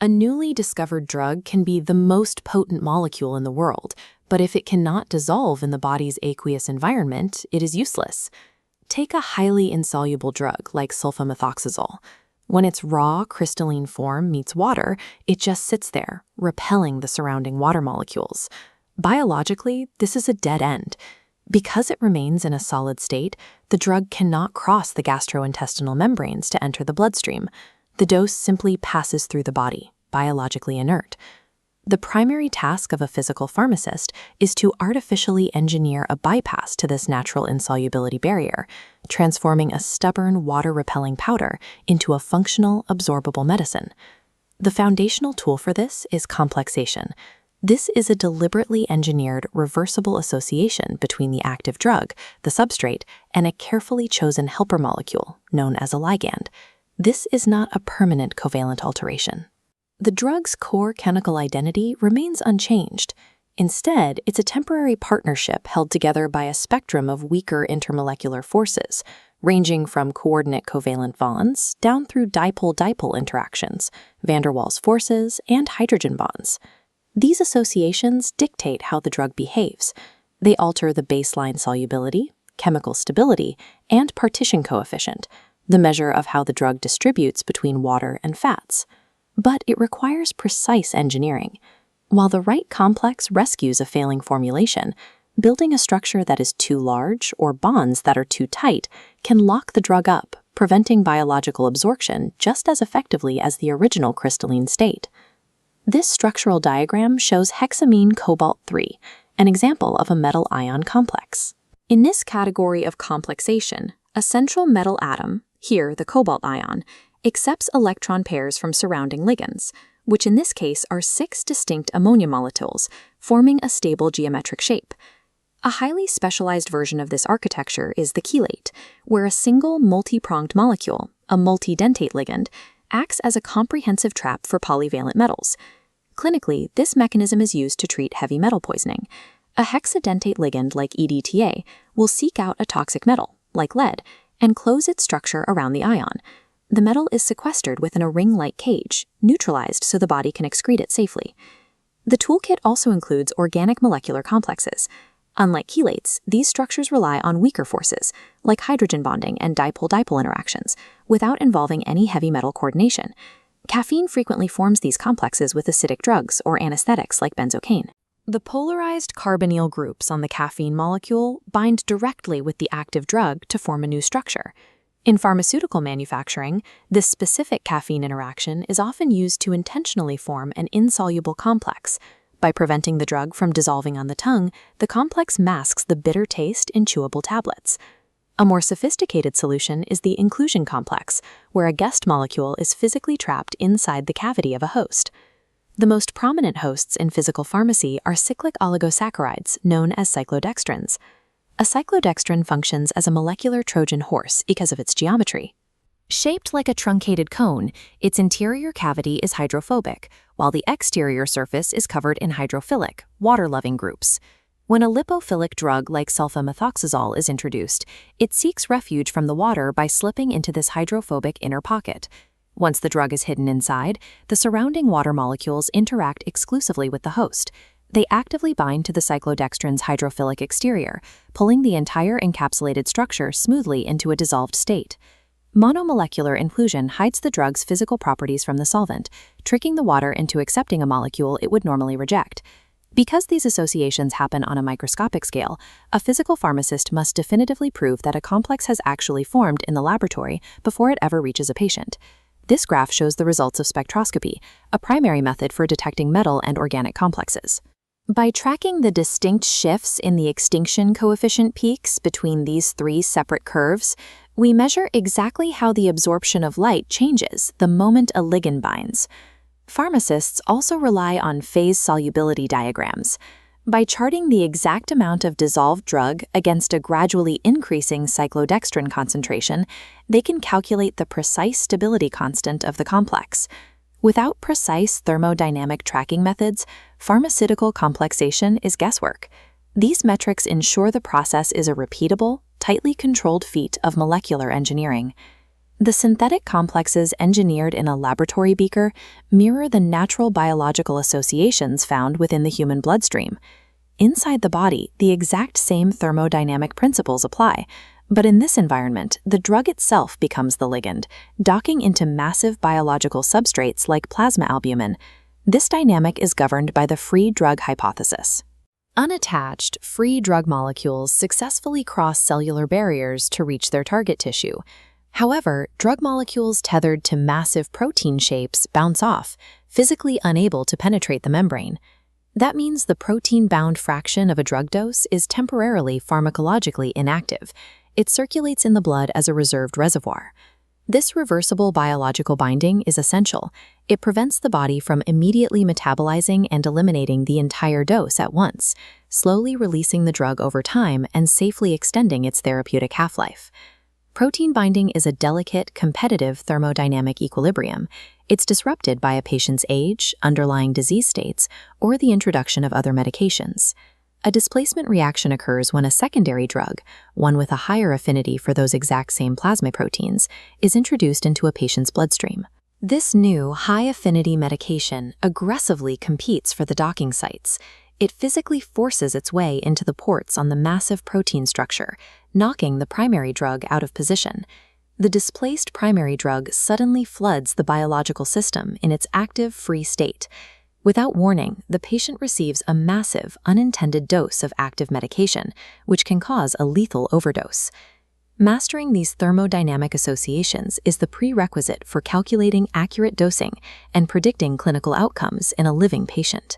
A newly discovered drug can be the most potent molecule in the world, but if it cannot dissolve in the body's aqueous environment, it is useless. Take a highly insoluble drug like sulfamethoxazole. When its raw, crystalline form meets water, it just sits there, repelling the surrounding water molecules. Biologically, this is a dead end. Because it remains in a solid state, the drug cannot cross the gastrointestinal membranes to enter the bloodstream. The dose simply passes through the body, biologically inert. The primary task of a physical pharmacist is to artificially engineer a bypass to this natural insolubility barrier, transforming a stubborn, water-repelling powder into a functional, absorbable medicine. The foundational tool for this is complexation. This is a deliberately engineered, reversible association between the active drug, the substrate, and a carefully chosen helper molecule, known as a ligand. This is not a permanent covalent alteration. The drug's core chemical identity remains unchanged. Instead, it's a temporary partnership held together by a spectrum of weaker intermolecular forces, ranging from coordinate covalent bonds down through dipole-dipole interactions, van der Waals forces, and hydrogen bonds. These associations dictate how the drug behaves. They alter the baseline solubility, chemical stability, and partition coefficient, the measure of how the drug distributes between water and fats. But it requires precise engineering. While the right complex rescues a failing formulation, building a structure that is too large or bonds that are too tight can lock the drug up, preventing biological absorption just as effectively as the original crystalline state. This structural diagram shows hexamine cobalt 3, an example of a metal ion complex. In this category of complexation, a central metal atom, here the cobalt ion, accepts electron pairs from surrounding ligands, which in this case are 6 distinct ammonia molecules, forming a stable geometric shape. A highly specialized version of this architecture is the chelate, where a single multi-pronged molecule, a multidentate ligand, acts as a comprehensive trap for polyvalent metals. Clinically, this mechanism is used to treat heavy metal poisoning. A hexadentate ligand like EDTA will seek out a toxic metal, like lead, and close its structure around the ion. The metal is sequestered within a ring-like cage, neutralized so the body can excrete it safely. The toolkit also includes organic molecular complexes. Unlike chelates, these structures rely on weaker forces, like hydrogen bonding and dipole-dipole interactions, without involving any heavy metal coordination. Caffeine frequently forms these complexes with acidic drugs or anesthetics like benzocaine. The polarized carbonyl groups on the caffeine molecule bind directly with the active drug to form a new structure. In pharmaceutical manufacturing, this specific caffeine interaction is often used to intentionally form an insoluble complex. By preventing the drug from dissolving on the tongue, the complex masks the bitter taste in chewable tablets. A more sophisticated solution is the inclusion complex, where a guest molecule is physically trapped inside the cavity of a host. The most prominent hosts in physical pharmacy are cyclic oligosaccharides, known as cyclodextrins. A cyclodextrin functions as a molecular Trojan horse because of its geometry. Shaped like a truncated cone, its interior cavity is hydrophobic, while the exterior surface is covered in hydrophilic, water-loving groups. When a lipophilic drug like sulfamethoxazole is introduced, it seeks refuge from the water by slipping into this hydrophobic inner pocket. Once the drug is hidden inside, the surrounding water molecules interact exclusively with the host. They actively bind to the cyclodextrin's hydrophilic exterior, pulling the entire encapsulated structure smoothly into a dissolved state. Monomolecular inclusion hides the drug's physical properties from the solvent, tricking the water into accepting a molecule it would normally reject. Because these associations happen on a microscopic scale, a physical pharmacist must definitively prove that a complex has actually formed in the laboratory before it ever reaches a patient. This graph shows the results of spectroscopy, a primary method for detecting metal and organic complexes. By tracking the distinct shifts in the extinction coefficient peaks between these 3 separate curves, we measure exactly how the absorption of light changes the moment a ligand binds. Pharmacists also rely on phase solubility diagrams. By charting the exact amount of dissolved drug against a gradually increasing cyclodextrin concentration, they can calculate the precise stability constant of the complex. Without precise thermodynamic tracking methods, pharmaceutical complexation is guesswork. These metrics ensure the process is a repeatable, tightly controlled feat of molecular engineering. The synthetic complexes engineered in a laboratory beaker mirror the natural biological associations found within the human bloodstream. Inside the body, the exact same thermodynamic principles apply, but in this environment, the drug itself becomes the ligand, docking into massive biological substrates like plasma albumin. This dynamic is governed by the free drug hypothesis. Unattached, free drug molecules successfully cross cellular barriers to reach their target tissue. However, drug molecules tethered to massive protein shapes bounce off, physically unable to penetrate the membrane. That means the protein-bound fraction of a drug dose is temporarily pharmacologically inactive. It circulates in the blood as a reserved reservoir. This reversible biological binding is essential. It prevents the body from immediately metabolizing and eliminating the entire dose at once, slowly releasing the drug over time and safely extending its therapeutic half-life. Protein binding is a delicate, competitive thermodynamic equilibrium. It's disrupted by a patient's age, underlying disease states, or the introduction of other medications. A displacement reaction occurs when a secondary drug, one with a higher affinity for those exact same plasma proteins, is introduced into a patient's bloodstream. This new high-affinity medication aggressively competes for the docking sites. It physically forces its way into the ports on the massive protein structure, knocking the primary drug out of position. The displaced primary drug suddenly floods the biological system in its active, free state. Without warning, the patient receives a massive, unintended dose of active medication, which can cause a lethal overdose. Mastering these thermodynamic associations is the prerequisite for calculating accurate dosing and predicting clinical outcomes in a living patient.